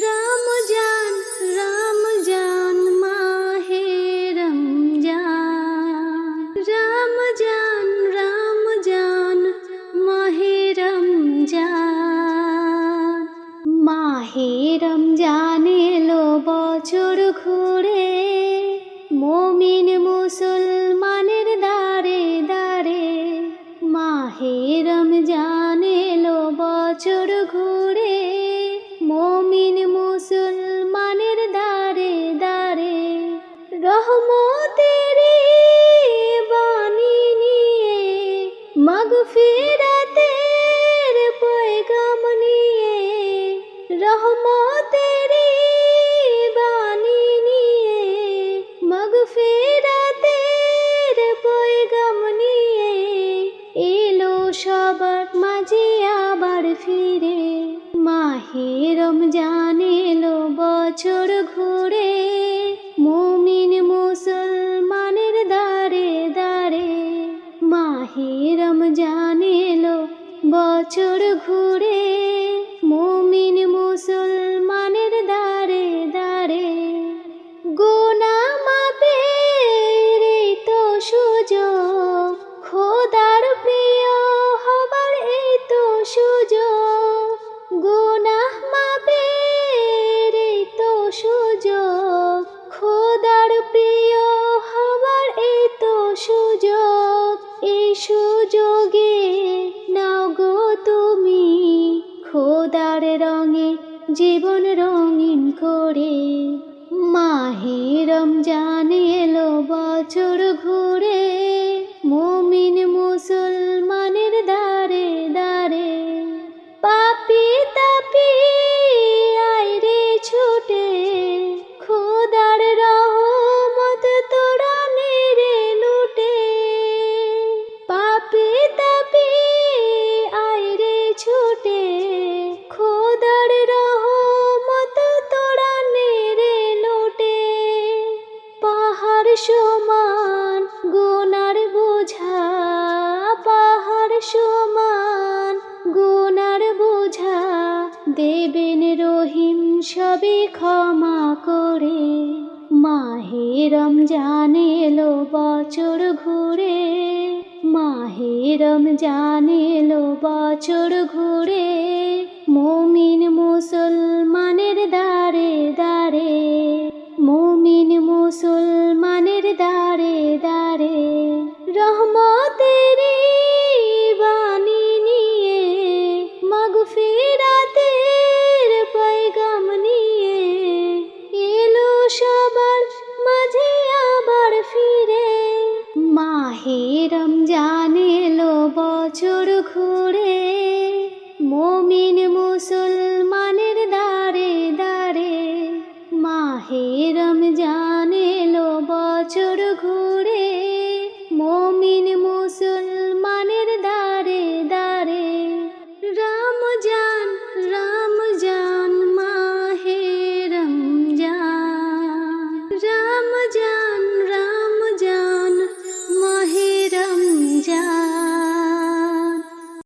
रमजान रमजान माहे रमजान रमजान रमजान माहे रमजान माहे रमजान एलो বছর ঘুরে মুমিন মুসলমানের দারে দারে মাহে রমজান এলো বছর ঘুরে মুমিন মুসলমানের দারে দারে রহমতেরি বাণী নিয়ে মাগফিরাতের পয়গাম নিয়ে রহমতেরি বাণী নিয়ে মাগফিরাতের পয়গাম নিয়ে এলো সবার মাঝে আবার ফিরে মাহে রমজান এলো বছর ঘুরে মুমিন মুসলমানের দারে দারে মাহে রমজান এলো বছর ঘুরে মুমিন মুসলমানের দারে দারে গুনাহ মাপের এই তো সুযোগ খোদার প্রিয় হবার এই তো সুযোগ গুনাহ মাপের এই তো সুযোগ খোদার প্রিয় হবার এই তো সুযোগ এই সুযোগে নাও গো তুমি খোদার রঙে জীবন রঙিন করে মাহে রমজান এলো বছর ঘুরে মুমিন মুসলমানের দারে দারে পাপী তাপী আইরে ছুটে খোদার রহমত তোরা নেড়ে লুটে পাপী তাপী আইরে ছুটে খোদার রহমত তোরা নেড়ে লুটে পাহাড় সমান গুনার বোঝা পাহাড় সমান গুনার বোঝা দেবেন রহিম সবে ক্ষমা করে মাহে রমজান এলো বছর ঘুরে মাহে রমজান এলো বছর ঘুরে মুমিন মুসলমান